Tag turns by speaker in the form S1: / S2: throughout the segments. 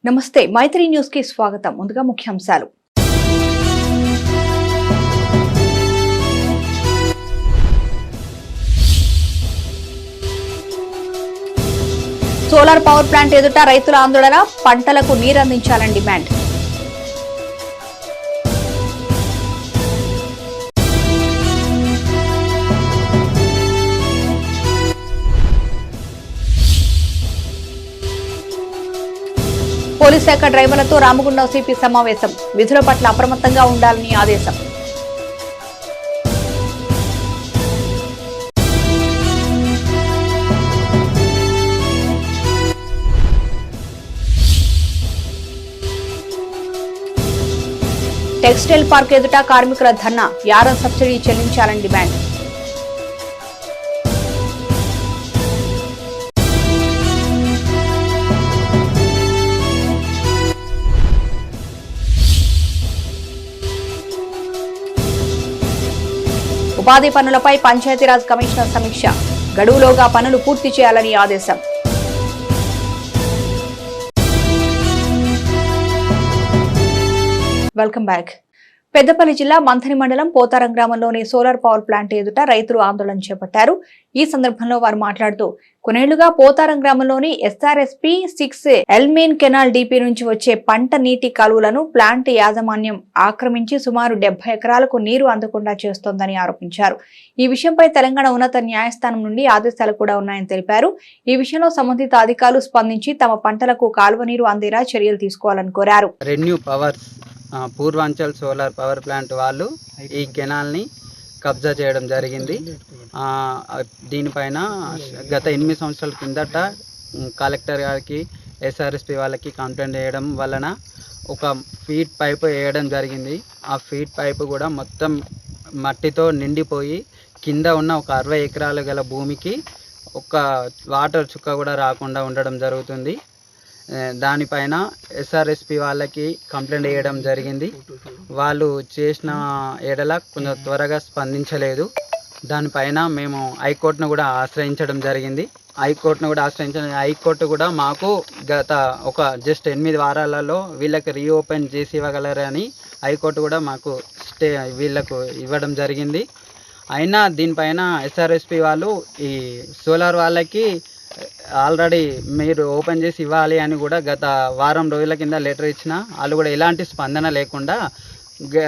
S1: నమస్తే మైత్రి న్యూస్ కి స్వాగతం. ముందుగా ముఖ్యాంశాలు. సోలార్ పవర్ ప్లాంట్ ఎదుట రైతుల ఆందోళన, పంటలకు నీరందించాలని డిమాండ్. పోలీస్ శాఖ డ్రైవర్లతో రామగుండం సిపి సమావేశం. విధుల పట్ల అప్రమత్తంగా ఉండాలని ఆదేశం. టెక్స్టైల్ పార్క్ ఎదుట కార్మికుల ధర్నా, యారం సబ్సిడీ చెల్లించాలని డిమాండ్. ఉపాధి పనులపై పంచాయతీరాజ్ కమిషనర్ సమీక్ష, గడువులోగా పనులు పూర్తి చేయాలని ఆదేశం. Welcome back. పెద్దపల్లి జిల్లా మంథని మండలం పోతారం గ్రామంలోని సోలార్ పవర్ ప్లాంట్ ఎదుట రైతులు ఆందోళన చేపట్టారు. ఈ సందర్భంలో వారు మాట్లాడుతూ, కొన్నేళ్లుగా పోతారం గ్రామంలోని ఎస్ఆర్ఎస్పీ 6 ఎల్మెయిన్ కెనాల్ డిపి నుంచి వచ్చే పంట నీటి కాలువలను ప్లాంట్ యాజమాన్యం ఆక్రమించి సుమారు 70 ఎకరాలకు నీరు అందకుండా చేస్తోందని ఆరోపించారు. ఈ విషయంపై తెలంగాణ ఉన్నత న్యాయస్థానం నుండి ఆదేశాలు కూడా ఉన్నాయని తెలిపారు. ఈ విషయంలో సంబంధిత అధికారులు స్పందించి తమ పంటలకు కాలువ నీరు అందేలా చర్యలు తీసుకోవాలని కోరారు.
S2: పూర్వాంచల్ సోలార్ పవర్ ప్లాంట్ వాళ్ళు ఈ కెనాల్ని కబ్జా చేయడం జరిగింది. దీనిపైన గత 8 సంవత్సరాల కిందట కలెక్టర్ గారికి, ఎస్ఆర్ఎస్పీ వాళ్ళకి కంప్లైంట్ చేయడం వలన ఒక ఫీట్ పైపు వేయడం జరిగింది. ఆ ఫీట్ పైపు కూడా మొత్తం మట్టితో నిండిపోయి కింద ఉన్న ఒక 60 ఎకరాలు గల భూమికి ఒక వాటర్ చుక్క కూడా రాకుండా ఉండడం జరుగుతుంది. దానిపైన ఎస్ఆర్ఎస్పీ వాళ్ళకి కంప్లైంట్ చేయడం జరిగింది. వాళ్ళు చేసిన ఎడల కొంచెం త్వరగా స్పందించలేదు. దానిపైన మేము హైకోర్టును కూడా ఆశ్రయించడం జరిగింది. హైకోర్టు కూడా మాకు గత ఒక జస్ట్ 8 వారాలలో వీళ్ళకి రీఓపెన్ చేసి ఇవ్వగలరని హైకోర్టు కూడా మాకు వీళ్ళకు ఇవ్వడం జరిగింది. అయినా దీనిపైన ఎస్ఆర్ఎస్పీ వాళ్ళు ఈ సోలార్ వాళ్ళకి ఆల్రెడీ మీరు ఓపెన్ చేసి ఇవ్వాలి అని కూడా గత వారం రోజుల కింద లెటర్ ఇచ్చిన వాళ్ళు కూడా ఎలాంటి స్పందన లేకుండా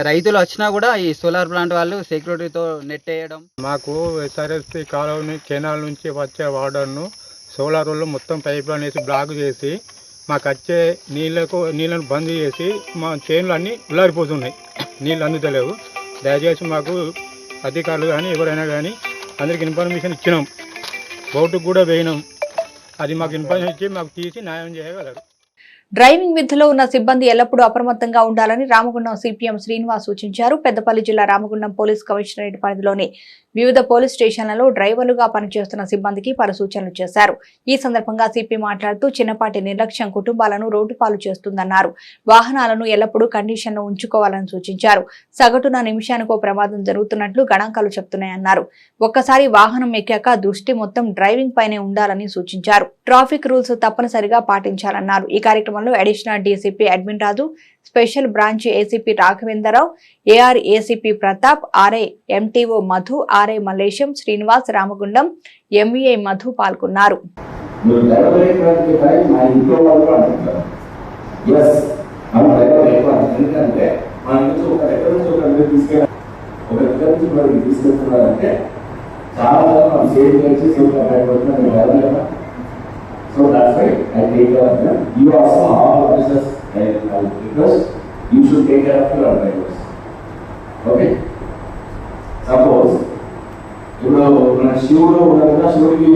S2: రైతులు వచ్చినా కూడా ఈ సోలార్ ప్లాంట్ వాళ్ళు సెక్యూరిటీతో నెట్టేయడం.
S3: మాకు ఎస్ఆర్ఎస్పీ కాలువ కెనాల్ నుంచి వచ్చే వాటర్ను సోలార్ వాళ్ళు మొత్తం పైప్ లైన్ వేసి బ్లాక్ చేసి మాకు వచ్చే నీళ్ళను బంద్ చేసి మా చేనులు అన్నీ ఉల్లారిపోతున్నాయి, నీళ్ళు అందుతలేవు. దయచేసి మాకు అధికారులు కానీ ఎవరైనా కానీ అందరికి ఇన్ఫర్మేషన్ ఇచ్చినాం, బోటుకు కూడా వేయినాం. అది మాకు ఇన్ఫర్మేషన్ ఇచ్చి మాకు తీసి న్యాయం చేయగలరు.
S1: డ్రైవింగ్ విధుల్లో ఉన్న సిబ్బంది ఎల్లప్పుడూ అప్రమత్తంగా ఉండాలని రామగుండం సిపిఎం శ్రీనివాస్ సూచించారు. పెద్దపల్లి జిల్లా రామగుండం పోలీస్ కమిషనరేట్ పరిధిలోని వివిధ పోలీస్ స్టేషన్లలో డ్రైవర్లుగా పనిచేస్తున్న సిబ్బందికి పలు సూచనలు చేశారు. ఈ సందర్భంగా సిపి మాట్లాడుతూ, చిన్నపాటి నిర్లక్ష్యం కుటుంబాలను రోడ్డుపాలు చేస్తుందన్నారు. వాహనాలను ఎల్లప్పుడూ కండిషన్లో ఉంచుకోవాలని సూచించారు. సగటున నిమిషానికో ప్రమాదం జరుగుతున్నట్లు గణాంకాలు చెప్తున్నాయన్నారు. ఒక్కసారి వాహనం ఎక్కాక దృష్టి మొత్తం డ్రైవింగ్ పైనే ఉండాలని సూచించారు. ట్రాఫిక్ రూల్స్ తప్పనిసరిగా పాటించాలన్నారు. ఈ కార్యక్రమంలో అడిషనల్ డీసీపీ అడ్మిన్ రాజు, special branch ACP Raghavendra Rao, AR ACP Pratap, RI MTO Madhu, RI Mallesham, Srinivas, Ramagundam MVI Madhu పాల్గొన్నారు.
S4: So that's why I take care of them. You also, all officers, I request, you should take care of your drivers. Okay? Suppose, ఇప్పుడు మన శివుడు ఉన్నట్టుగా శివుడికి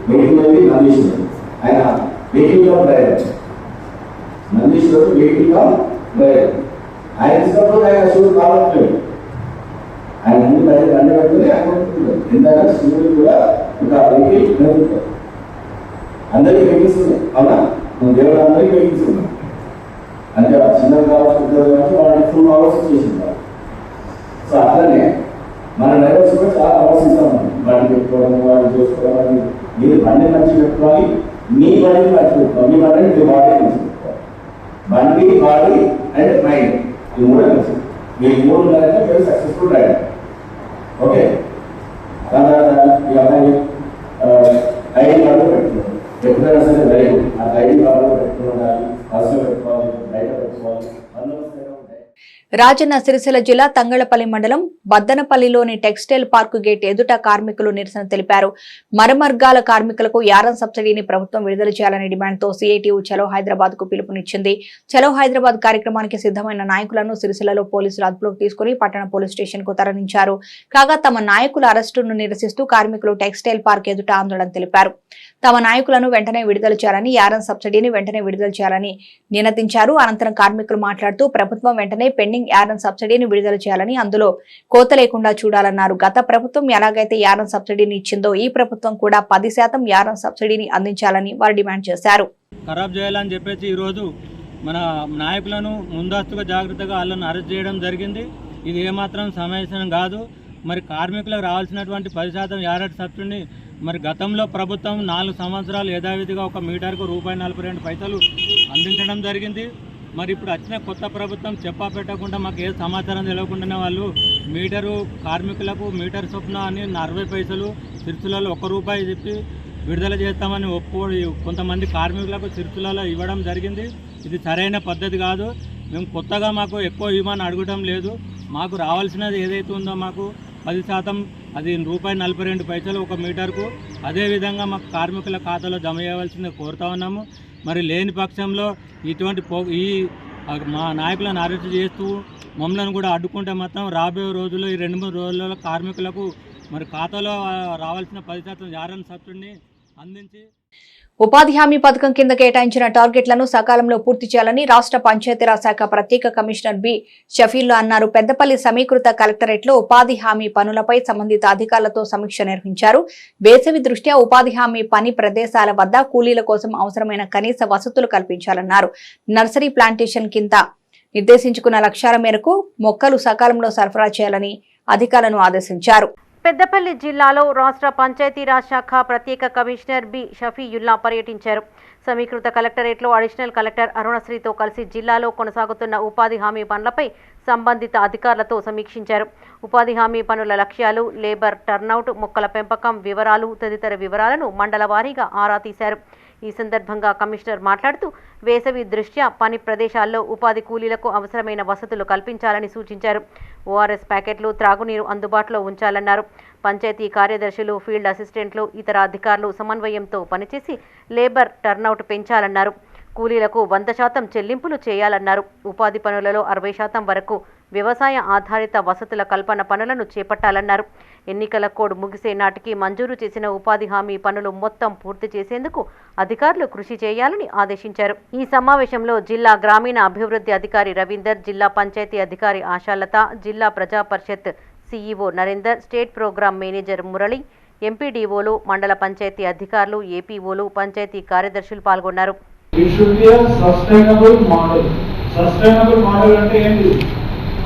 S4: vehicle అనేది నందీశ్వరుడు, ఆయన vehicle of driver. Nandeeswarudu vehicle of driver. ఆయన ఇచ్చినప్పుడు ఆయన శివుడు కావట్లేదు, ఆయన ముందు దండ పెట్టుకుని ఆయన ఎందుకంటే శివుడు కూడా ఒక వెహికల్ నడుపుతారు. అందరికీ వెహికల్స్ ఉన్నాయి, అవునా? దేవుడు అందరికీ వెహికల్స్ ఉన్నాయి. అంటే చిన్నది కావచ్చు, పెద్దది కావచ్చు, వాళ్ళకి ఫుల్ అవర్స్ చేసింది. సో అట్లనే మన డ్రైవర్స్ కూడా చాలా అవర్స్ ఇస్తాం. బండి పెట్టుకోవడం, వాళ్ళు చూసుకోవడం, మీరు బండి మంచి పెట్టుకోవాలి, మీ బండిని మంచి పెట్టుకోవాలి, మీ బండిని మీ బాడీ మంచి పెట్టుకోవాలి. బండి, బాడీ అండ్ మైండ్, ఈ మూడే కలిసి మీరు మూడు ఉన్నారంటే మీరు సక్సెస్ఫుల్ రైడర్. ఓకే, దాని తర్వాత ఈ అబ్బాయి ఐడి కార్డు పెట్టుకున్నాడు. ఎప్పుడైనా సరే రైడ్ ఆ ఐడి కార్డు పెట్టుకుని ఉండాలి, పర్సు పెట్టుకోవాలి, బయట పెట్టుకోవాలి.
S1: రాజన్న సిరిసిల్ల జిల్లా తంగళ్లపల్లి మండలం బద్దనపల్లిలోని టెక్స్టైల్ పార్కు గేట్ ఎదుట కార్మికులు నిరసన తెలిపారు. మరమర్గాల కార్మికులకు యారన్ సబ్సిడీని ప్రభుత్వం విడుదల చేయాలనే డిమాండ్తో సిఐటియు చలో హైదరాబాద్ కు పిలుపునిచ్చింది. చలో హైదరాబాద్ కార్యక్రమానికి సిద్ధమైన నాయకులను సిరిసిల్లలో పోలీసులు అదుపులోకి తీసుకుని పట్టణ పోలీస్ స్టేషన్ కు తరలించారు. కాగా తమ నాయకుల అరెస్టును నిరసిస్తూ కార్మికులు టెక్స్టైల్ పార్క్ ఎదుట ఆందోళన తెలిపారు. తమ నాయకులను వెంటనే విడుదల చేయాలని, యారన్ సబ్సిడీని వెంటనే విడుదల చేయాలని నినదించారు. అనంతరం కార్మికులు మాట్లాడుతూ ప్రభుత్వం వెంటనే పెండింగ్ యారన్ సబ్సిడీని విడుదల చేయాలని, అందులో కోత లేకుండా చూడాలన్నారు. గత ప్రభుత్వం ఎలాగైతే యారన్ సబ్సిడీని ఇచ్చిందో ఈ ప్రభుత్వం కూడా 10% యారన్ సబ్సిడీని అందించాలని వారు డిమాండ్ చేశారు.
S5: ఖరాబ్ చేయాలని చెప్పేసి ఈరోజు మన నాయకులను ముందస్తుగా జాగ్రత్తగా వాళ్ళను అరెస్ట్ చేయడం జరిగింది. ఇది ఏమాత్రం సమంజసం కాదు. మరి కార్మికులకు రావాల్సినటువంటి 10% యారన్ సబ్సిడీని మరి గతంలో ప్రభుత్వం 4 సంవత్సరాలు యథావిధిగా ఒక మీటర్కు ₹42 అందించడం జరిగింది. మరి ఇప్పుడు వచ్చిన కొత్త ప్రభుత్వం చెప్పా పెట్టకుండా మాకు ఏ సమాచారం తెలియకుండానే వాళ్ళు మీటరు కార్మికులకు మీటర్ చొప్పున అని 40 పైసలు, సిరిసిల్లలో ₹1 చెప్పి విడుదల చేస్తామని కొంతమంది కార్మికులకు సిరిసిల్లలో ఇవ్వడం జరిగింది. ఇది సరైన పద్ధతి కాదు. మేము కొత్తగా మాకు ఎక్కువ ఇవ్వమని అడగడం లేదు. మాకు రావాల్సినది ఏదైతే ఉందో మాకు 10%, అది ₹42 ఒక మీటర్కు, అదేవిధంగా మాకు కార్మికుల ఖాతాలో జమ చేయవలసింది కోరుతా ఉన్నాము. మరి లేని పక్షంలో ఇటువంటి మా నాయకులను అరెస్ట్ చేస్తూ మమ్మల్ని కూడా అడ్డుకుంటే మాత్రం రాబోయే రోజుల్లో ఈ 2-3 రోజుల్లో కార్మికులకు మరి ఖాతాలో రావాల్సిన 10% యారన్ సబ్సిడీని అందించి
S1: ఉపాధి హామీ పథకం కింద కేటాయించిన టార్గెట్లను సకాలంలో పూర్తి చేయాలని రాష్ట్ర పంచాయతీరాజ్ శాఖ ప్రత్యేక కమిషనర్ బి షఫీల్లా అన్నారు. పెద్దపల్లి సమీకృత కలెక్టరేట్ లో ఉపాధి హామీ పనులపై సంబంధిత అధికారులతో సమీక్ష నిర్వహించారు. వేసవి దృష్ట్యా ఉపాధి హామీ పని ప్రదేశాల వద్ద కూలీల కోసం అవసరమైన కనీస వసతులు కల్పించాలన్నారు. నర్సరీ ప్లాంటేషన్ కింద నిర్దేశించుకున్న లక్ష్యాల మేరకు మొక్కలు సకాలంలో సరఫరా చేయాలని అధికారులను ఆదేశించారు.
S6: పెద్దపల్లి జిల్లాలో రాష్ట్ర పంచాయతీరాజ్ శాఖ ప్రత్యేక కమిషనర్ బి షఫీయుల్లా పర్యటించారు. సమీకృత కలెక్టరేట్లో అడిషనల్ కలెక్టర్ అరుణశ్రీతో కలిసి జిల్లాలో కొనసాగుతున్న ఉపాధి హామీ పనులపై సంబంధిత అధికారులతో సమీక్షించారు. ఉపాధి హామీ పనుల లక్ష్యాలు, లేబర్ టర్నౌట్, మొక్కల పెంపకం వివరాలు తదితర వివరాలను మండల వారీగా ఆరా తీశారు. ఈ సందర్భంగా కమిషనర్ మాట్లాడుతూ వేసవి దృష్ట్యా పని ప్రదేశాల్లో ఉపాధి కూలీలకు అవసరమైన వసతులు కల్పించాలని సూచించారు. ఓఆర్ఎస్ ప్యాకెట్లు, త్రాగునీరు అందుబాటులో ఉంచాలన్నారు. పంచాయతీ కార్యదర్శులు, ఫీల్డ్ అసిస్టెంట్లు, ఇతర అధికారులు సమన్వయంతో పనిచేసి లేబర్ టర్నౌట్ పెంచాలన్నారు. కూలీలకు 100% చెల్లింపులు చేయాలన్నారు. ఉపాధి పనులలో 60% వరకు వ్యవసాయ ఆధారిత వసతుల కల్పన పనులను చేపట్టాలన్నారు. ఎన్నికల కోడ్ ముగిసే నాటికి మంజూరు చేసిన ఉపాధి హామీ పనులు మొత్తం పూర్తి చేసేందుకు అధికారులు కృషి చేయాలని ఆదేశించారు. ఈ సమావేశంలో జిల్లా గ్రామీణ అభివృద్ధి అధికారి రవీందర్, జిల్లా పంచాయతీ అధికారి ఆశాలత, జిల్లా ప్రజా పరిషత్ CEO Narender, state programme manager Murali, ఎంపీడీఓలు, మండల పంచాయతీ అధికారులు, ఏపీఓలు, పంచాయతీ కార్యదర్శులు పాల్గొన్నారు.
S7: సస్టైనబుల్ మోడల్ అంటే ఏంటి?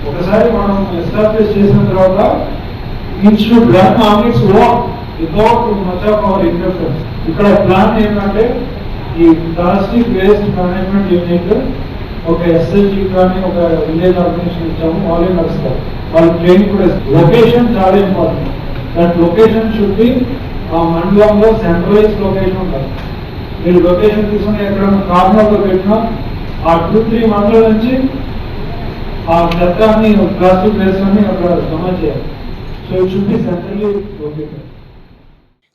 S7: ఒకసారి మనం ఎస్టాబ్లిష్ చేసిన తర్వాత it should run on its own without much of our interference. ఇక్కడ ప్లాన్ ఏంటంటే ఈ ప్లాస్టిక్ వేస్ట్ మేనేజ్మెంట్ యూనిట్ ఒక ఎస్ఎల్జీ కానీ ఒక విలేజ్ ఆర్గనైజేషన్ ఇచ్చాము, వాళ్ళే నడుస్తారు. వాళ్ళ ట్రైనింగ్ కూడా లొకేషన్ చాలా important. That location should be ఆ మండలంలో సెంట్రలైజ్ లొకేషన్ ఉండాలి. మీరు లొకేషన్ తీసుకుని ఎక్కడైనా కార్నర్లో పెట్టినా ఆ 2-3 మండలం నుంచి ఆ చెత్తని ప్లాస్టిక్ వేస్ట్ అని అక్కడ జమ చేయాలి. So it should be centrally located.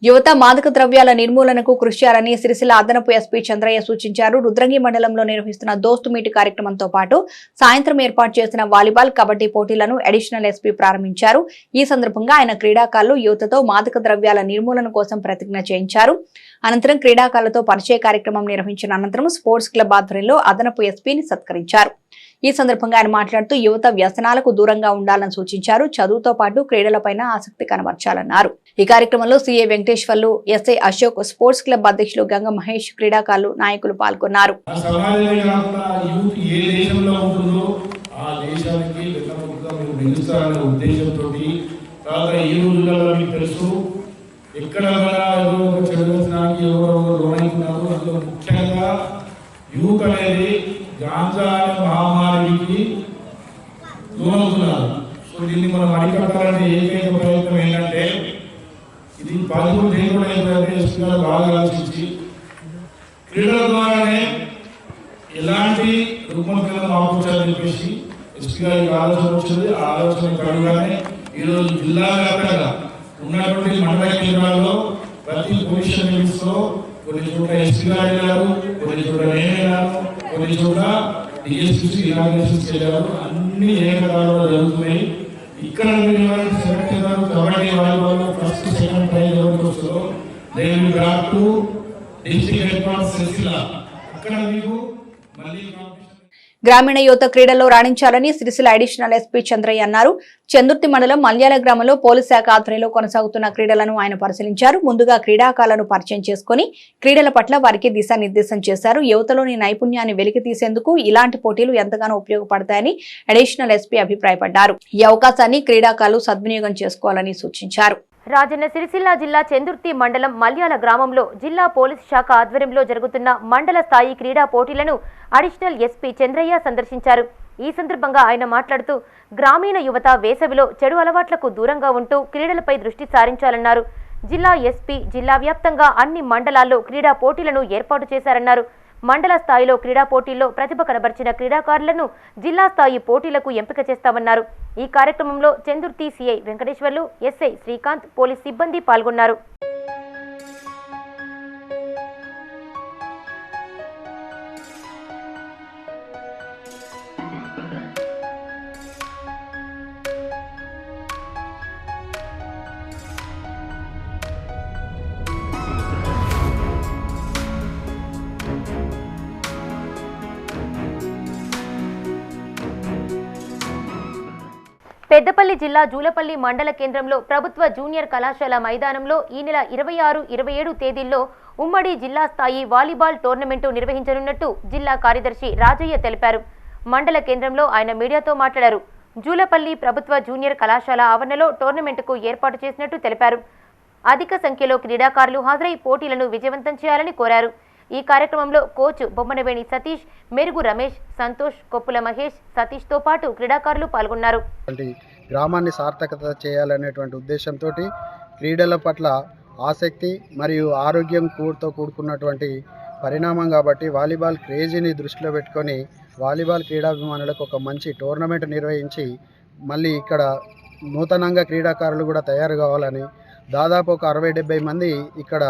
S1: యువత మాదక ద్రవ్యాల నిర్మూలనకు కృషి చేయాలని సిరిసిల్ల అదనపు ఎస్పీ చంద్రయ్య సూచించారు. రుద్రంగి మండలంలో నిర్వహిస్తున్న దోస్తు మీట్ కార్యక్రమంతో పాటు సాయంత్రం ఏర్పాటు చేసిన వాలీబాల్, కబడ్డీ పోటీలను అడిషనల్ ఎస్పీ ప్రారంభించారు. ఈ సందర్భంగా ఆయన క్రీడాకారులు యువతతో మాదక ద్రవ్యాల నిర్మూలన కోసం ప్రతిజ్ఞ చేయించారు. అనంతరం క్రీడాకారులతో పరిచయ కార్యక్రమం నిర్వహించిన అనంతరం స్పోర్ట్స్ క్లబ్ ఆధ్వర్యంలో అదనపు ఎస్పీని సత్కరించారు. ఈ సందర్భంగా ఆయన మాట్లాడుతూ యువత వ్యసనాలకు దూరంగా ఉండాలని సూచించారు. చదువుతో పాటు క్రీడలపైన ఆసక్తి కనబర్చాలన్నారు. ఈ కార్యక్రమంలో CA Venkateswarlu, SI Ashok, sports club అధ్యక్షులు గంగ మహేష్, క్రీడాకారులు, నాయకులు పాల్గొన్నారు.
S8: ఎక్కడ చెడు వ్యసనానికి ఎవరు లోనవుతున్నారు, అందులో ముఖ్యంగా యూత్ అనేది
S7: గాంజా అనే మహమ్మారికి దూరవుతున్నారు. సో దీన్ని మనం అరికట్టాలనే ఏకైక ప్రయత్నం ఏంటంటే ఇది పలువురు దేవుడు ఏంటంటే ఎస్పీగా బాగా ఆలోచించి క్రీడల ద్వారానే ఎలాంటి రూపంకరణ ఆపుచాలని చెప్పేసి ఎస్పీ గారికి ఆలోచన వచ్చింది. ఆ ఆలోచన కడుగానే ఈరోజు జిల్లా వ్యాప్తంగా ఉన్నటువంటి మండల కేంద్రాల్లో ప్రతి పోలీస్ లో కొన్ని చోట్ల ఎస్పీ గారు వెళ్ళారు, కొన్ని చోట్ల నేను వెళ్ళాను, కొన్ని చోట్ల డిఎస్పీ ఇనాగ్రేషన్స్ వెళ్ళారు. అన్ని ఏకకాలంలో జరుగుతున్నాయి. ఇక్కడ మీరు సెలెక్ట్ చేశారు kabaddi volleyball first second prize ఎవరికి వస్తుందో they will drop to district head quarters Sircilla. అక్కడ మీకు మళ్ళీ
S1: గ్రామీణ యువత క్రీడల్లో రాణించాలని సిరిసిల్ల అడిషనల్ ఎస్పీ చంద్రయ్య అన్నారు. చందుర్తి మండలం మల్యాల గ్రామంలో పోలీస్ శాఖ ఆధ్వర్యంలో కొనసాగుతున్న క్రీడలను ఆయన పరిశీలించారు. ముందుగా క్రీడాకారులను పరిచయం చేసుకుని క్రీడల పట్ల వారికి దిశానిర్దేశం చేశారు. యువతలోని నైపుణ్యాన్ని వెలికి తీసేందుకు ఇలాంటి పోటీలు ఎంతగానో ఉపయోగపడతాయని అడిషనల్ ఎస్పీ అభిప్రాయపడ్డారు. ఈ అవకాశాన్ని క్రీడాకారులు సద్వినియోగం చేసుకోవాలని సూచించారు.
S6: రాజన్న సిరిసిల్ల జిల్లా చందుర్తి మండలం మల్యాల గ్రామంలో జిల్లా పోలీస్ శాఖ ఆధ్వర్యంలో జరుగుతున్న మండల స్థాయి క్రీడా పోటీలను అడిషనల్ ఎస్పీ చంద్రయ్య సందర్శించారు. ఈ సందర్భంగా ఆయన మాట్లాడుతూ గ్రామీణ యువత వేసవిలో చెడు అలవాట్లకు దూరంగా ఉంటూ క్రీడలపై దృష్టి సారించాలన్నారు. జిల్లా ఎస్పీ జిల్లా వ్యాప్తంగా అన్ని మండలాల్లో క్రీడా పోటీలను ఏర్పాటు చేశారన్నారు. మండల స్థాయిలో క్రీడా పోటీల్లో ప్రతిభ కనబర్చిన క్రీడాకారులను జిల్లా స్థాయి పోటీలకు ఎంపిక చేస్తామన్నారు. ఈ కార్యక్రమంలో Chandurthi CI Venkateswarlu, SI Srikanth, police సిబ్బంది పాల్గొన్నారు. పెద్దపల్లి జిల్లా జూలపల్లి మండల కేంద్రంలో ప్రభుత్వ జూనియర్ కళాశాల మైదానంలో ఈ నెల 26, 27 తేదీల్లో ఉమ్మడి జిల్లా స్థాయి వాలీబాల్ టోర్నమెంటు నిర్వహించనున్నట్టు జిల్లా కార్యదర్శి రాజయ్య తెలిపారు. మండల కేంద్రంలో ఆయన మీడియాతో మాట్లాడారు. జూలపల్లి ప్రభుత్వ జూనియర్ కళాశాల ఆవరణలో టోర్నమెంటుకు ఏర్పాటు చేసినట్టు తెలిపారు. అధిక సంఖ్యలో క్రీడాకారులు హాజరై పోటీలను విజయవంతం చేయాలని కోరారు. ఈ కార్యక్రమంలో కోచ్ బొమ్మనవేణి సతీష్, మెరుగు రమేష్, సంతోష్, కొప్పుల మహేష్, సతీష్తో పాటు క్రీడాకారులు పాల్గొన్నారు.
S2: గ్రామాన్ని సార్థకత చేయాలనేటువంటి ఉద్దేశంతో క్రీడల పట్ల ఆసక్తి మరియు ఆరోగ్యం కూడుకున్నటువంటి పరిణామం కాబట్టి వాలీబాల్ క్రేజీని దృష్టిలో పెట్టుకొని వాలీబాల్ క్రీడాభిమానులకు ఒక మంచి టోర్నమెంట్ నిర్వహించి మళ్ళీ ఇక్కడ నూతనంగా క్రీడాకారులు కూడా తయారు కావాలని దాదాపు ఒక 60-70 మంది ఇక్కడ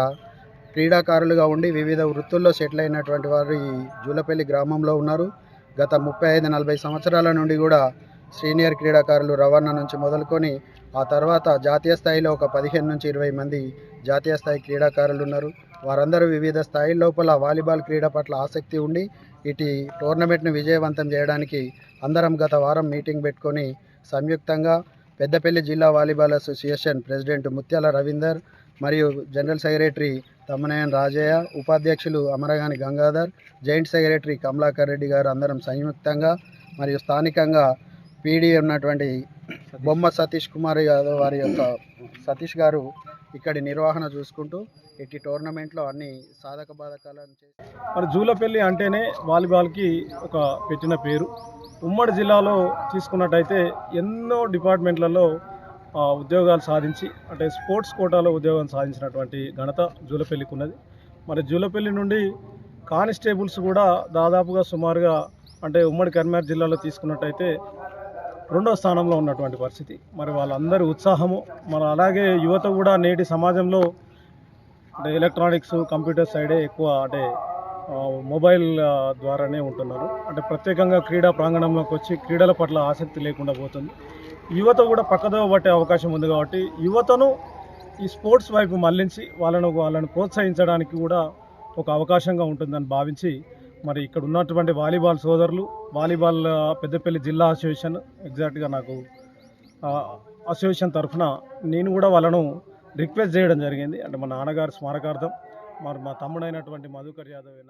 S2: క్రీడాకారులుగా ఉండి వివిధ వృత్తుల్లో సెటిల్ అయినటువంటి వారు ఈ జూలపల్లి గ్రామంలో ఉన్నారు. గత 35-40 సంవత్సరాల నుండి కూడా సీనియర్ క్రీడాకారులు రవాణా నుంచి మొదలుకొని ఆ తర్వాత జాతీయ స్థాయిలో ఒక 15-20 మంది జాతీయ స్థాయి క్రీడాకారులు ఉన్నారు. వారందరూ వివిధ స్థాయి లోపల వాలీబాల్ క్రీడ పట్ల ఆసక్తి ఉండి ఇటు టోర్నమెంట్ను విజయవంతం చేయడానికి అందరం గత వారం మీటింగ్ పెట్టుకొని సంయుక్తంగా పెద్దపల్లి జిల్లా వాలీబాల్ అసోసియేషన్ ప్రెసిడెంట్ ముత్యాల రవీందర్ మరియు జనరల్ సెక్రటరీ తమ్మనేని రాజయ్య, ఉపాధ్యక్షులు అమరగాని గంగాధర్, జాయింట్ సెక్రటరీ కమలాకర్ రెడ్డి గారు అందరం సంయుక్తంగా మరియు స్థానికంగా పీడీ ఉన్నటువంటి బొమ్మ సతీష్ కుమార్ యాదవ్ వారి యొక్క సతీష్ గారు ఇక్కడి నిర్వహణ చూసుకుంటూ ఇట్టి టోర్నమెంట్లో అన్ని సాధక బాధకాలను
S7: మరి జూలపల్లి అంటేనే వాలీబాల్కి ఒక పెట్టిన పేరు. ఉమ్మడి జిల్లాలో తీసుకున్నట్టయితే ఎన్నో డిపార్ట్మెంట్లలో ఉద్యోగాలు సాధించి అంటే స్పోర్ట్స్ కోటాలో ఉద్యోగం సాధించినటువంటి ఘనత జూలపల్లికి ఉన్నది. మరి జూలపల్లి నుండి కానిస్టేబుల్స్ కూడా దాదాపుగా సుమారుగా అంటే ఉమ్మడి కరీంనగర్ జిల్లాలో తీసుకున్నట్టయితే 2వ స్థానంలో ఉన్నటువంటి పరిస్థితి. మరి వాళ్ళందరి ఉత్సాహము మరి అలాగే యువత కూడా నేటి సమాజంలో అంటే ఎలక్ట్రానిక్స్ కంప్యూటర్ సైడే ఎక్కువ అంటే మొబైల్ ద్వారానే ఉంటున్నారు. అంటే ప్రత్యేకంగా క్రీడా ప్రాంగణంలోకి వచ్చి క్రీడల పట్ల ఆసక్తి లేకుండా పోతుంది. యువత కూడా పక్కదో పట్టే అవకాశం ఉంది కాబట్టి యువతను ఈ స్పోర్ట్స్ వైపు మళ్లించి వాళ్ళను ప్రోత్సహించడానికి కూడా ఒక అవకాశంగా ఉంటుందని భావించి మరి ఇక్కడ ఉన్నటువంటి వాలీబాల్ సోదరులు వాలీబాల్ పెద్దపల్లి జిల్లా అసోసియేషన్ ఎగ్జాక్ట్గా నాకు అసోసియేషన్ తరఫున నేను కూడా వాళ్ళను రిక్వెస్ట్ చేయడం జరిగింది. అంటే మా నాన్నగారి స్మారకార్థం మరి మా తమ్ముడైనటువంటి మధుకర్ యాదవ్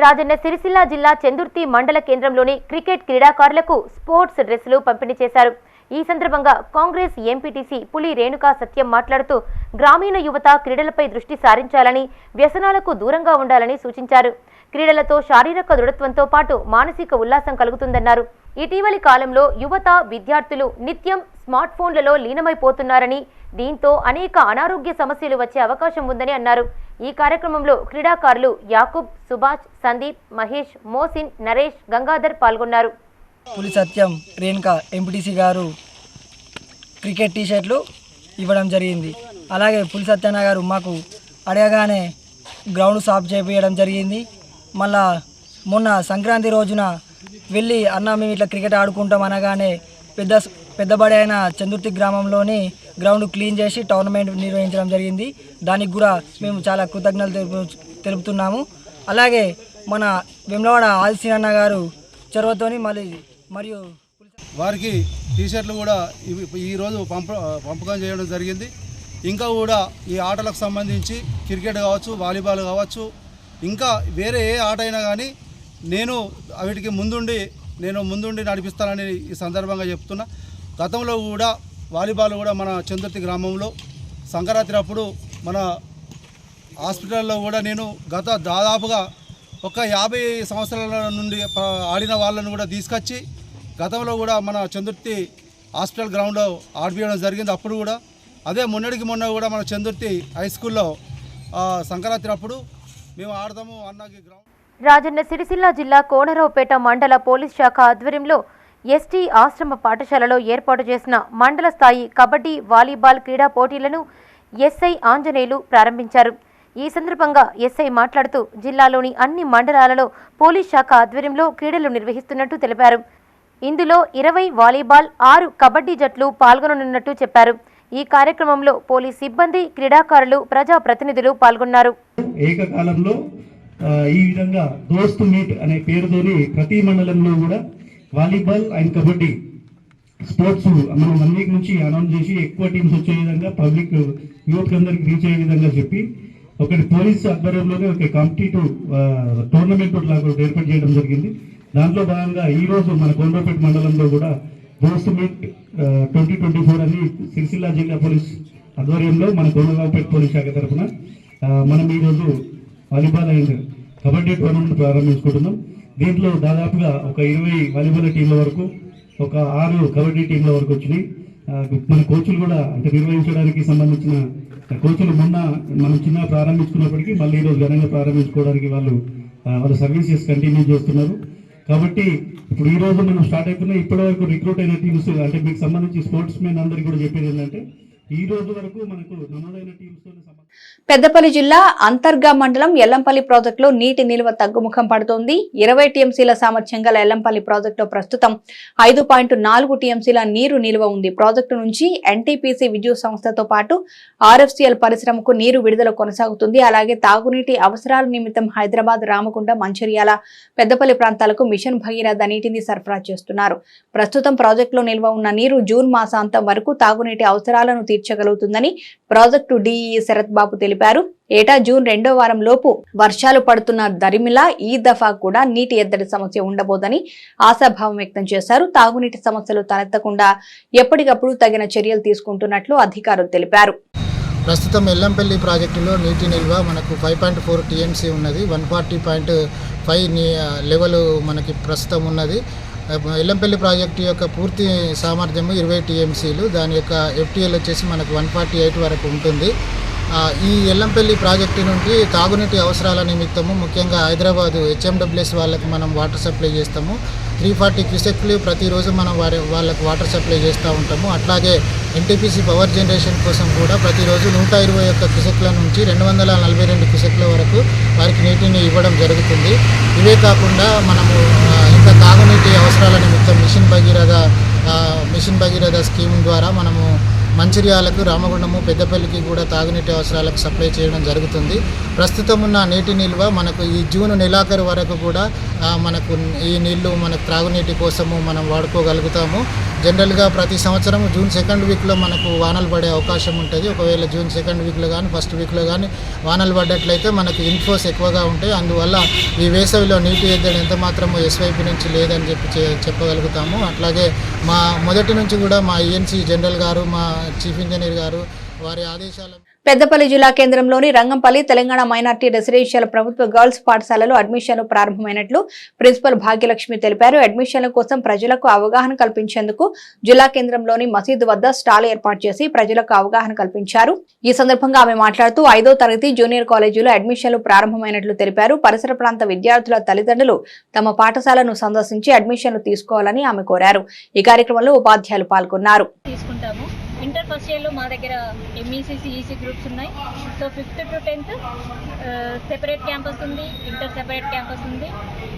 S6: రాజన్న సిరిసిల్ల జిల్లా చందుర్తి మండల కేంద్రంలోని క్రికెట్ క్రీడాకారులకు స్పోర్ట్స్ డ్రెస్సులు పంపిణీ చేశారు. ఈ సందర్భంగా కాంగ్రెస్ ఎంపీటీసీ పులి రేణుకా సత్యం మాట్లాడుతూ గ్రామీణ యువత క్రీడలపై దృష్టి సారించాలని, వ్యసనాలకు దూరంగా ఉండాలని సూచించారు. క్రీడలతో శారీరక దృఢత్వంతో పాటు మానసిక ఉల్లాసం కలుగుతుందన్నారు. ఇటీవలి కాలంలో యువత విద్యార్థులు నిత్యం స్మార్ట్ ఫోన్లలో లీనమైపోతున్నారని, దీంతో అనేక అనారోగ్య సమస్యలు వచ్చే అవకాశం ఉందని అన్నారు. ఈ కార్యక్రమంలో క్రీడాకారులు యాకూబ్, సుభాష్, సందీప్, మహేష్, మోసిన్, నరేష్, గంగాధర్ పాల్గొన్నారు.
S8: పులి సత్యం, రేణుక ఎంపీటీసీ గారు క్రికెట్ టీషర్ట్లు ఇవ్వడం జరిగింది. అలాగే పులి సత్యన్న గారు మాకు అడగగానే గ్రౌండ్ సాఫ్ చేయించడం జరిగింది. మళ్ళా మొన్న సంక్రాంతి రోజున వెళ్ళి అన్న మేము ఇట్లా క్రికెట్ ఆడుకుంటాం అనగానే పెద్దబడి అయిన చందుర్తి గ్రామంలోని గ్రౌండ్ క్లీన్ చేసి టోర్నమెంట్ నిర్వహించడం జరిగింది. దానికి కూడా మేము చాలా కృతజ్ఞతలు తెలుపుతున్నాము. అలాగే మన వెమ్లవాడ ఆదిశీనన్న గారు చొరవతోని మరియు
S9: వారికి టీషర్ట్లు కూడా ఈరోజు పంపకం చేయడం జరిగింది. ఇంకా కూడా ఈ ఆటలకు సంబంధించి క్రికెట్ కావచ్చు, వాలీబాల్ కావచ్చు, ఇంకా వేరే ఏ ఆట అయినా కానీ నేను వీటికి ముందుండి నడిపిస్తానని ఈ సందర్భంగా చెప్తున్నా. గతంలో కూడా వాలీబాల్ కూడా మన చందుర్తి గ్రామంలో సంక్రాంతి అప్పుడు మన హాస్పిటల్లో కూడా నేను దాదాపుగా ఒక 50 సంవత్సరాల నుండి ఆడిన వాళ్ళను కూడా తీసుకొచ్చి గతంలో కూడా మన చందుర్తి హాస్పిటల్ గ్రౌండ్లో ఆడిపించడం జరిగింది. అప్పుడు కూడా అదే మొన్న కూడా మన చందుర్తి హై స్కూల్లో సంక్రాంతి అప్పుడు మేము ఆడతాము అన్నకి గ్రౌండ్.
S6: రాజన్న సిరిసిల్ల జిల్లా కోనరావుపేట మండల పోలీస్ శాఖ ఆధ్వర్యంలో ఎస్టీ ఆశ్రమ పాఠశాలలో ఏర్పాటు చేసిన మండల స్థాయి కబడ్డీ, వాలీబాల్ క్రీడా పోటీలను ఎస్ఐ ఆంజనేయులు ప్రారంభించారు. ఈ సందర్భంగా ఎస్ఐ మాట్లాడుతూ జిల్లాలోని అన్ని మండలాలలో పోలీస్ శాఖ ఆధ్వర్యంలో క్రీడలు నిర్వహిస్తున్నట్టు తెలిపారు. ఇందులో 20 వాలీబాల్, 6 కబడ్డీ జట్లు పాల్గొననున్నట్టు చెప్పారు. ఈ కార్యక్రమంలో పోలీస్ సిబ్బంది, క్రీడాకారులు, ప్రజాప్రతినిధులు పాల్గొన్నారు.
S10: ఏకకాలంలో ఈ విధంగా దోస్త్ మీట్ అనే పేరుతోని ప్రతి మండలంలో కూడా వాలీబాల్ అండ్ కబడ్డీ స్పోర్ట్స్ మనం 1 వీక్ నుంచి అనౌన్స్ చేసి ఎక్కువ టీమ్స్ వచ్చే విధంగా పబ్లిక్ యూత్ అందరికి రీచ్ అయ్యే విధంగా చెప్పి ఒకటి పోలీస్ ఆధ్వర్యంలోనే ఒక కాంపిటేటివ్ టోర్నమెంట్ లాగా ఏర్పాటు చేయడం జరిగింది. దాంట్లో భాగంగా ఈరోజు మన కోనరావుపేట మండలంలో కూడా దోస్త్ మీట్ 2024 అని సిరిసిల్ల జిల్లా పోలీస్ ఆధ్వర్యంలో మన కోనరావుపేట పోలీస్ శాఖ తరఫున మనం ఈరోజు వాలీబాల్ అండ్ కబడ్డీ టోర్నమెంట్ ప్రారంభించుకుంటున్నాం. దీంట్లో దాదాపుగా ఒక 20 వాలీబాల్ టీంల వరకు, ఒక 6 కబడ్డీ టీంల వరకు వచ్చినాయి. మన కోచ్లు కూడా అంటే నిర్వహించడానికి సంబంధించిన కోచ్లు మొన్న మనం చిన్న ప్రారంభించుకున్నప్పటికీ మళ్ళీ ఈరోజు ఘనంగా ప్రారంభించుకోవడానికి వాళ్ళ సర్వీసెస్ కంటిన్యూ చేస్తున్నారు. కాబట్టి ఇప్పుడు ఈ రోజు మనం స్టార్ట్ అయిపోయినా ఇప్పటి వరకు రిక్రూట్ అయిన టీమ్స్ అంటే మీకు సంబంధించి స్పోర్ట్స్ మెన్ అందరికీ కూడా చెప్పేది ఏంటంటే ఈ రోజు వరకు మనకు నమోదైన టీమ్స్
S1: పెద్దపల్లి జిల్లా అంతర్గా మండలం ఎల్లంపల్లి ప్రాజెక్టులో నీటి నిల్వ తగ్గుముఖం పడుతోంది. 20 టీఎంసీల సామర్థ్యం గల ఎల్లంపల్లి ప్రాజెక్టులో ప్రస్తుతం 5.4 టీఎంసీల నీరు నిల్వ ఉంది. ప్రాజెక్టు నుంచి ఎన్టీపీసీ విద్యుత్ సంస్థతో పాటు ఆర్ఎఫ్సిఎల్ పరిశ్రమకు నీరు విడుదల కొనసాగుతుంది. అలాగే తాగునీటి అవసరాల నిమిత్తం హైదరాబాద్, రామగుండం, మంచిర్యాల, పెద్దపల్లి ప్రాంతాలకు మిషన్ భగీరథ నీటిని సరఫరా చేస్తున్నారు. ప్రస్తుతం ప్రాజెక్టులో నిల్వ ఉన్న నీరు జూన్ మాసాంతం వరకు తాగునీటి అవసరాలను తీర్చగలుగుతుందని ప్రాజెక్టు డీఈ శరత్ బాబు తెలిపారు. ఏటా జూన్ 2వ వారం లోపు వర్షాలు పడుతున్న దరిమిలా ఈ దఫా కూడా నీటి ఎద్దడి సమస్య ఉండబోదని ఆశాభావం వ్యక్తం చేశారు. తాగునీటి సమస్యలు తలెత్తకుండా ఎప్పటికప్పుడు తగిన చర్యలు తీసుకుంటున్నట్లు అధికారులు తెలిపారు.
S11: ప్రస్తుతం ఎల్లంపల్లి ప్రాజెక్టులో నీటి నిల్వ మనకు 5.4 టీఎంసీ ఉన్నది. 140.5 లెవెల్ మనకి ప్రస్తుతం ఉన్నది. ఎల్లంపల్లి ప్రాజెక్టు యొక్క పూర్తి సామర్థ్యము 20 టీఎంసీలు. దాని యొక్క ఎఫ్టీఎల్ వచ్చేసి మనకు 148 వరకు ఉంటుంది. ఈ ఎల్లంపల్లి ప్రాజెక్టు నుండి తాగునీటి అవసరాల నిమిత్తము ముఖ్యంగా హైదరాబాదు హెచ్ఎండబ్ల్యూఎస్ వాళ్ళకి మనం వాటర్ సప్లై చేస్తాము. 340 క్యూసెక్లు ప్రతిరోజు మనం వాళ్ళకు వాటర్ సప్లై చేస్తూ ఉంటాము. అట్లాగే ఎన్టీపీసీ పవర్ జనరేషన్ కోసం కూడా ప్రతిరోజు 121 క్యూసెక్ల నుంచి 242 క్యూసెక్ల వరకు వారికి నీటిని ఇవ్వడం జరుగుతుంది. ఇవే కాకుండా మనము ఇంకా తాగునీటి అవసరాల నిమిత్తం మిషన్ భగీరథ స్కీమ్ ద్వారా మనము మంచిర్యాలకు, రామగుండము, పెద్దపల్లికి కూడా తాగునీటి అవసరాలకు సప్లై చేయడం జరుగుతుంది. ప్రస్తుతం ఉన్న నీటి నిల్వ మనకు ఈ జూన్ నెలాఖరు వరకు కూడా మనకు ఈ నీళ్లు మనకు త్రాగునీటి కోసము మనం వాడుకోగలుగుతాము. జనరల్గా ప్రతి సంవత్సరం జూన్ 2nd వీక్లో మనకు వానలు పడే అవకాశం ఉంటుంది. ఒకవేళ జూన్ 2nd వీక్లో కానీ 1st వీక్లో కానీ వానలు పడ్డట్లయితే మనకు ఇన్ఫ్లోస్ ఎక్కువగా ఉంటాయి. అందువల్ల ఈ వేసవిలో నీటి ఎద్దడి ఎంత మాత్రము ఎస్వైపీ నుంచి లేదని చెప్పగలుగుతాము. అట్లాగే మా మొదటి నుంచి కూడా మా ఈఎన్సీ జనరల్ గారు, మా చీఫ్ ఇంజనీర్ గారు వారి ఆదేశాల
S1: పెద్దపల్లి జిల్లా కేంద్రంలోని రంగంపల్లి తెలంగాణ మైనార్టీ రెసిడెన్షియల్ ప్రభుత్వ గర్ల్స్ పాఠశాలలో అడ్మిషన్లు ప్రారంభమైనట్లు ప్రిన్సిపల్ భాగ్యలక్ష్మి తెలిపారు. అడ్మిషన్ల కోసం ప్రజలకు అవగాహన కల్పించేందుకు జిల్లా కేంద్రంలోని మసీదు వద్ద స్టాల్ ఏర్పాటు చేసి ప్రజలకు అవగాహన కల్పించారు. ఈ సందర్భంగా ఆమె మాట్లాడుతూ 5వ తరగతి జూనియర్ కాలేజీలో అడ్మిషన్లు ప్రారంభమైనట్లు తెలిపారు. పరిసర ప్రాంత విద్యార్థుల తల్లిదండ్రులు తమ పాఠశాలను సందర్శించి అడ్మిషన్లు తీసుకోవాలని ఆమె కోరారు. ఈ కార్యక్రమంలో ఉపాధ్యాయులు పాల్గొన్నారు.
S12: ఇంటర్ ఫస్ట్ ఇయర్లో మా దగ్గర ఎంఈసీసీ ఈసీ గ్రూప్స్ ఉన్నాయి. So 5th to 10th separate campus ఉంది, ఇంటర్ సెపరేట్ క్యాంపస్ ఉంది.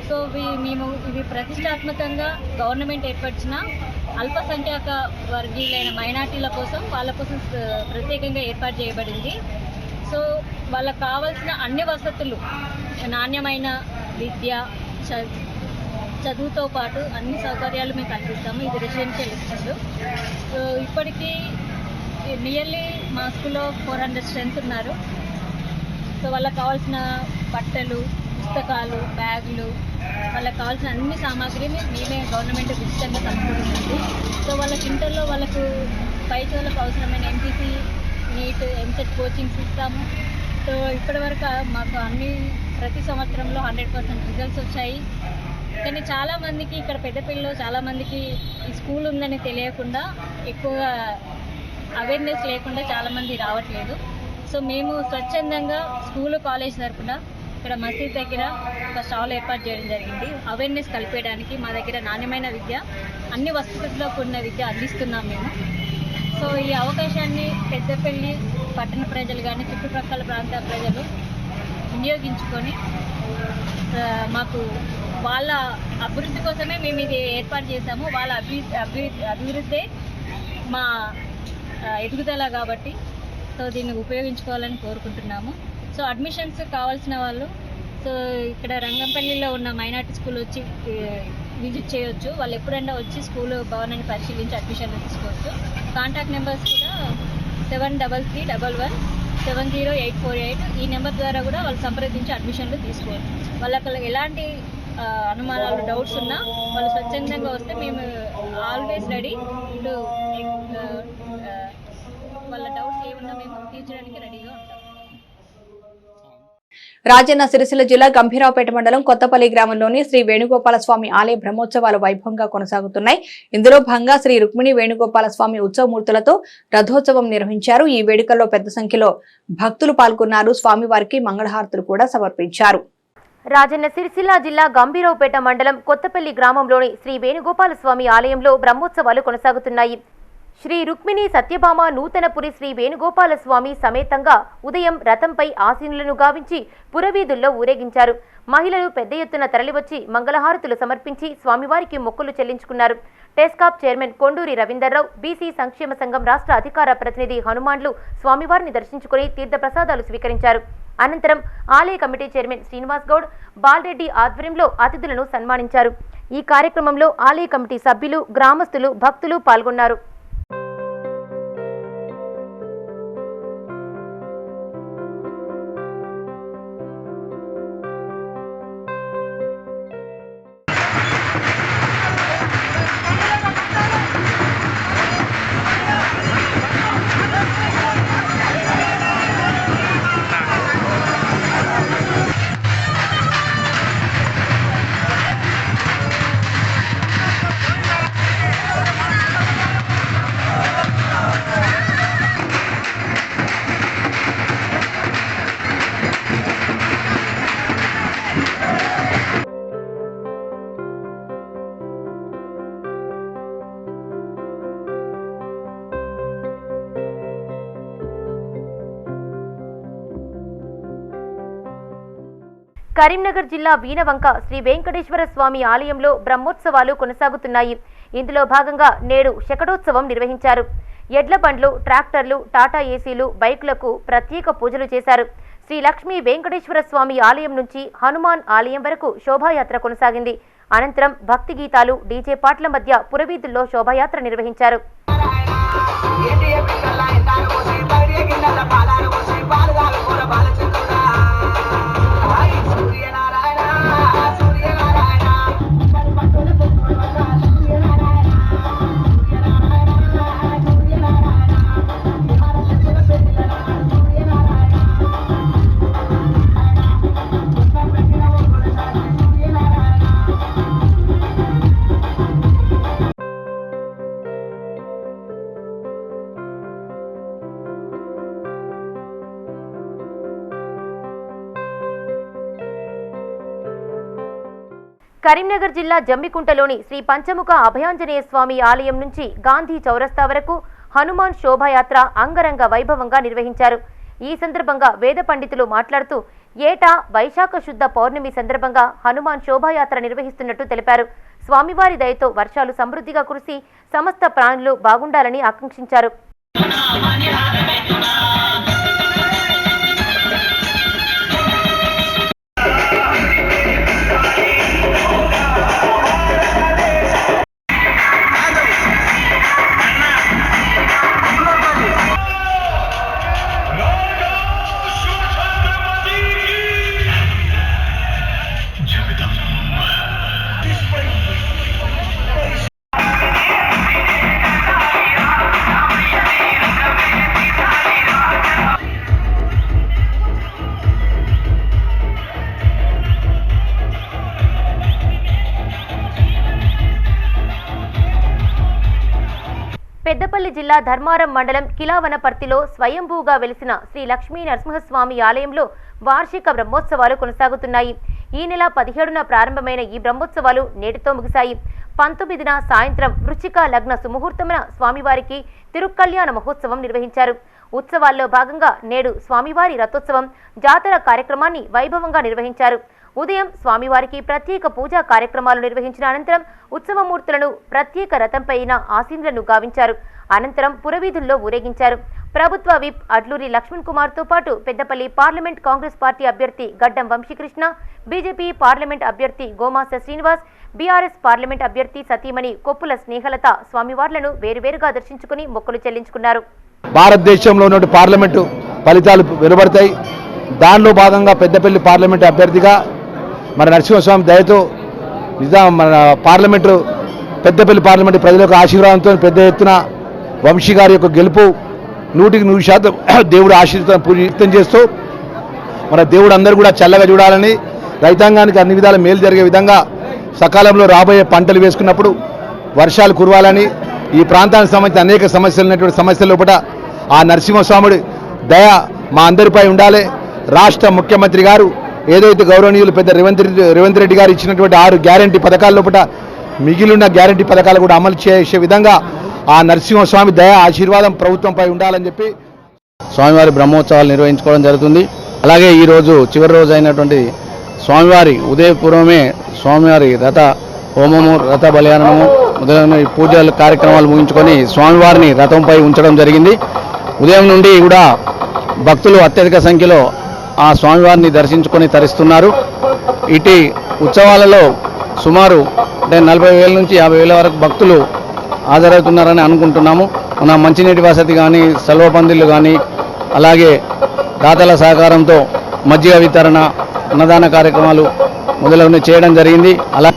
S12: సో మేము ఇవి ప్రతిష్టాత్మకంగా గవర్నమెంట్ ఏర్పరిచిన అల్పసంఖ్యాక వర్గీయులైన మైనార్టీల కోసం వాళ్ళ కోసం ప్రత్యేకంగా ఏర్పాటు చేయబడింది. సో వాళ్ళకు కావాల్సిన అన్ని వసతులు, నాణ్యమైన విద్య, చదువుతో పాటు అన్ని సౌకర్యాలు మేము కల్పిస్తాము. ఇది రెసిడెన్షియల్ స్కూల్. సో ఇప్పటికీ నియర్లీ మా స్కూల్లో 400 స్ట్రెంత్ ఉన్నారు. సో వాళ్ళకి కావాల్సిన బట్టలు, పుస్తకాలు, బ్యాగులు, వాళ్ళకి కావాల్సిన అన్ని సామాగ్రిని మేమే గవర్నమెంట్ ఉచితంగా సమకూరుస్తుంది. సో వాళ్ళకి ఇంటర్లో వాళ్ళకు పై చదువులకు అవసరమైన ఎంపీసీ, నీట్, ఎంసెట్ కోచింగ్స్ ఇస్తాము. సో ఇప్పటివరకు మాకు ప్రతి సంవత్సరంలో 100% రిజల్ట్స్ వచ్చాయి. కానీ చాలామందికి ఇక్కడ పెద్దపల్లిలో చాలామందికి ఈ స్కూల్ ఉందని తెలియకుండా, ఎక్కువగా అవేర్నెస్ లేకుండా చాలామంది రావట్లేదు. సో మేము స్వచ్ఛందంగా స్కూలు కాలేజ్ తరఫున ఇక్కడ మసీద్ దగ్గర ఒక స్టాల్ ఏర్పాటు చేయడం జరిగింది. అవేర్నెస్ కలిపేయడానికి మా దగ్గర నాణ్యమైన విద్య, అన్ని వసతులతో కూడిన విద్య అందిస్తున్నాం మేము. సో ఈ అవకాశాన్ని పెద్దపల్లి పట్టణ ప్రజలు కానీ చుట్టుప్రక్కల ప్రాంత ప్రజలు వినియోగించుకొని మాకు వాళ్ళ అభివృద్ధి కోసమే మేము ఇది ఏర్పాటు చేశాము. వాళ్ళ అభివృద్ధే మా ఎదుగుదల కాబట్టి సో దీన్ని ఉపయోగించుకోవాలని కోరుకుంటున్నాము. సో అడ్మిషన్స్ కావాల్సిన వాళ్ళు సో ఇక్కడ రంగంపల్లిలో ఉన్న మైనార్టీ స్కూల్ వచ్చి విజిట్ చేయొచ్చు. వాళ్ళు ఎప్పుడైనా వచ్చి స్కూల్ భవనాన్ని పరిశీలించి అడ్మిషన్లు తీసుకోవచ్చు. కాంటాక్ట్ నెంబర్స్ కూడా 7331170848 ఈ నెంబర్ ద్వారా కూడా వాళ్ళు సంప్రదించి అడ్మిషన్లు తీసుకోవచ్చు. వాళ్ళకి ఎలాంటి అనుమానాలు, డౌట్స్ ఉన్నా వాళ్ళు స్వచ్ఛందంగా వస్తే మేము ఆల్వేస్ రెడీ టు వాళ్ళ డౌట్స్ ఏమన్నా మేము తీర్చడానికి రెడీగా ఉంటాం.
S1: రాజన్న సిరిసిల్ల జిల్లా గంభీరావుపేట మండలం కొత్తపల్లి గ్రామంలోని శ్రీ వేణుగోపాల స్వామి ఆలయ బ్రహ్మోత్సవాలు వైభవంగా కొనసాగుతున్నాయి. ఇందులో భాగంగా శ్రీ రుక్మిణి వేణుగోపాల స్వామి ఉత్సవమూర్తులతో రథోత్సవం నిర్వహించారు. ఈ వేడుకల్లో పెద్ద సంఖ్యలో భక్తులు పాల్గొన్నారు. స్వామివారికి మంగళహారతులు కూడా సమర్పించారు.
S6: రాజన్న సిరిసిల్ల జిల్లా గంభీరావుపేట మండలం కొత్తపల్లి గ్రామంలోని శ్రీ వేణుగోపాల స్వామి ఆలయంలో బ్రహ్మోత్సవాలు కొనసాగుతున్నాయి. శ్రీ రుక్మిణి సత్యభామ నూతనపురి శ్రీ వేణుగోపాల స్వామి సమేతంగా ఉదయం రథంపై ఆసీనులను గావించి పురవీధుల్లో ఊరేగించారు. మహిళలు పెద్ద ఎత్తున తరలివచ్చి మంగళహారతులు సమర్పించి స్వామివారికి మొక్కులు చెల్లించుకున్నారు. టెస్కాప్ చైర్మన్ కొండూరి రవీందర్రావు, బీసీ సంక్షేమ సంఘం రాష్ట్ర అధికార ప్రతినిధి హనుమాన్లు స్వామివారిని దర్శించుకుని తీర్థప్రసాదాలు స్వీకరించారు. అనంతరం ఆలయ కమిటీ చైర్మన్ శ్రీనివాస్ గౌడ్, బాలరెడ్డి ఆధ్వర్యంలో అతిథులను సన్మానించారు. ఈ కార్యక్రమంలో ఆలయ కమిటీ సభ్యులు, గ్రామస్తులు, భక్తులు పాల్గొన్నారు. కరీంనగర్ జిల్లా వీణవంక శ్రీ వెంకటేశ్వర స్వామి ఆలయంలో బ్రహ్మోత్సవాలు కొనసాగుతున్నాయి. ఇందులో భాగంగా నేడు శకటోత్సవం నిర్వహించారు. ఎడ్ల బండ్లు, ట్రాక్టర్లు, టాటా ఏసీలు, బైకులకు ప్రత్యేక పూజలు చేశారు. శ్రీ లక్ష్మీ వెంకటేశ్వర స్వామి ఆలయం నుంచి హనుమాన్ ఆలయం వరకు శోభాయాత్ర కొనసాగింది. అనంతరం భక్తి గీతాలు, డీజే పాటల మధ్య పురవీధుల్లో శోభాయాత్ర నిర్వహించారు. కరీంనగర్ జిల్లా జమ్మికుంటలోని శ్రీ పంచముఖ అభయాంజనేయ స్వామి ఆలయం నుంచి గాంధీ చౌరస్తా వరకు హనుమాన్ శోభాయాత్ర అంగరంగ వైభవంగా నిర్వహించారు. ఈ సందర్భంగా వేద పండితులు మాట్లాడుతూ ఏటా వైశాఖ శుద్ధ పౌర్ణమి సందర్భంగా హనుమాన్ శోభాయాత్ర నిర్వహిస్తున్నట్టు తెలిపారు. స్వామివారి దయతో వర్షాలు సమృద్ధిగా కురిసి సమస్త ప్రాణులు బాగుండాలని ఆకాంక్షించారు. పెద్దపల్లి జిల్లా ధర్మారం మండలం కిలావనపర్తిలో స్వయంభూగా వెలిసిన శ్రీ లక్ష్మీ నరసింహస్వామి ఆలయంలో వార్షిక బ్రహ్మోత్సవాలు కొనసాగుతున్నాయి. ఈ నెల 17న ప్రారంభమైన ఈ బ్రహ్మోత్సవాలు నేటితో ముగిశాయి. 19న సాయంత్రం వృశ్చిక లగ్న సుముహూర్తమున స్వామివారికి తిరుకల్యాణ మహోత్సవం నిర్వహించారు. ఉత్సవాల్లో భాగంగా నేడు స్వామివారి రథోత్సవం జాతర కార్యక్రమాన్ని వైభవంగా నిర్వహించారు. ఉదయం స్వామివారికి ప్రత్యేక పూజా కార్యక్రమాలు నిర్వహించిన అనంతరం ఉత్సవమూర్తులను ప్రత్యేక రథంపైన ఆసీనులను గావించారు. అనంతరం పురవీధుల్లో ఊరేగించారు. ప్రభుత్వ విప్ అడ్లూరి లక్ష్మణ్ కుమార్తో పాటు పెద్దపల్లి పార్లమెంట్ కాంగ్రెస్ పార్టీ అభ్యర్థి గడ్డం వంశీకృష్ణ, బీజేపీ పార్లమెంట్ అభ్యర్థి గోమాస శ్రీనివాస్, బీఆర్ఎస్ పార్లమెంట్ అభ్యర్థి సతీమణి కొప్పుల స్నేహలత స్వామివార్లను వేరువేరుగా దర్శించుకుని మొక్కులు చెల్లించుకున్నారు.
S13: భారతదేశంలో ఉన్న పార్లమెంటు ఫలితాలు వెలువడతాయి. దానిలో భాగంగా పెద్దపల్లి పార్లమెంటు అభ్యర్థిగా మన నరసింహస్వామి దయతో మన పార్లమెంటు పెద్దపల్లి పార్లమెంటు ప్రజలకు ఆశీర్వాదంతో పెద్ద ఎత్తున వంశీ గారి యొక్క గెలుపు 100% దేవుడు ఆశీర్వాదం పూజితం చేస్తూ మన దేవుడు అందరూ కూడా చల్లగా చూడాలని, రైతాంగానికి అన్ని విధాల మేలు జరిగే విధంగా సకాలంలో రాబోయే పంటలు వేసుకున్నప్పుడు వర్షాలు కురవాలని, ఈ ప్రాంతానికి సంబంధించిన అనేక సమస్యలు ఉన్నటువంటి సమస్యల లోపల ఆ నరసింహస్వాముడి దయ మా అందరిపై ఉండాలి. రాష్ట్ర ముఖ్యమంత్రి గారు ఏదైతే గౌరవనీయులు పెద్ద రేవంత్ రెడ్డి గారు ఇచ్చినటువంటి 6 గ్యారంటీ పథకాల లోపల మిగిలిన గ్యారంటీ పథకాలు కూడా అమలు చేసే విధంగా ఆ నరసింహస్వామి దయ ఆశీర్వాదం ప్రభుత్వంపై ఉండాలని చెప్పి స్వామివారి బ్రహ్మోత్సవాలు నిర్వహించుకోవడం జరుగుతుంది. అలాగే ఈరోజు చివరి రోజు అయినటువంటి స్వామివారి ఉదయపూర్వమే స్వామివారి రథ హోమము, రథ బలియానము మొదలైన పూజలు కార్యక్రమాలు ముగించుకొని స్వామివారిని రథంపై ఉంచడం జరిగింది. ఉదయం నుండి కూడా భక్తులు అత్యధిక సంఖ్యలో ఆ స్వామివారిని దర్శించుకొని తరిస్తున్నారు. ఇటు ఉత్సవాలలో సుమారు 40,000 నుంచి 50,000 వరకు భక్తులు హాజరవుతున్నారని అనుకుంటున్నాము. మన మంచినీటి వసతి కానీ, సెలవు పందిళ్ళు కానీ, అలాగే దాతల సహకారంతో మజ్జిగ వితరణ, అన్నదాన కార్యక్రమాలు మొదలైనవి చేయడం జరిగింది. అలా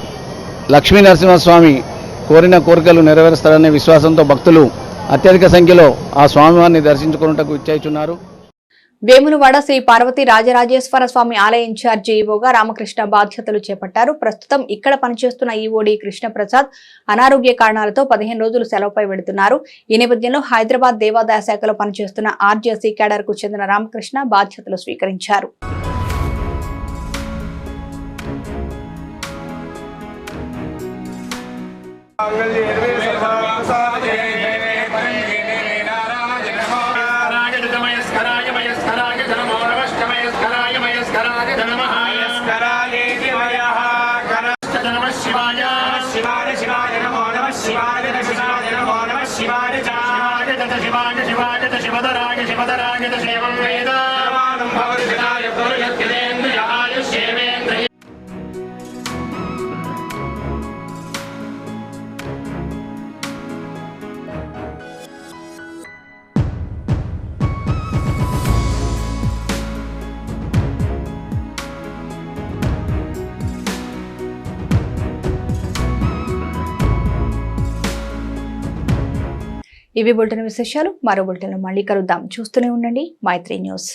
S13: లక్ష్మీ నరసింహస్వామి కోరిన కోరికలు నెరవేరుస్తారనే విశ్వాసంతో భక్తులు అత్యధిక సంఖ్యలో ఆ స్వామివారిని దర్శించుకున్నటకు ఇచ్చేస్తున్నారు.
S1: వేములవాడ శ్రీ పార్వతీ రాజరాజేశ్వర స్వామి ఆలయ ఇన్ఛార్జి ఈవోగా రామకృష్ణ బాధ్యతలు చేపట్టారు. ప్రస్తుతం ఇక్కడ పనిచేస్తున్న ఈవోడి కృష్ణప్రసాద్ అనారోగ్య కారణాలతో 15 రోజులు సెలవుపై వెళుతున్నారు. ఈ నేపథ్యంలో హైదరాబాద్ దేవాదాయ శాఖలో పనిచేస్తున్న ఆర్జేసీ క్యాడర్ కు చెందిన రామకృష్ణ బాధ్యతలు స్వీకరించారు. ఇవి బులెటిన్ విశేషాలు. మరో బులెటిన్లో మళ్ళీ కలుద్దాం. చూస్తూనే ఉండండి మైత్రి న్యూస్.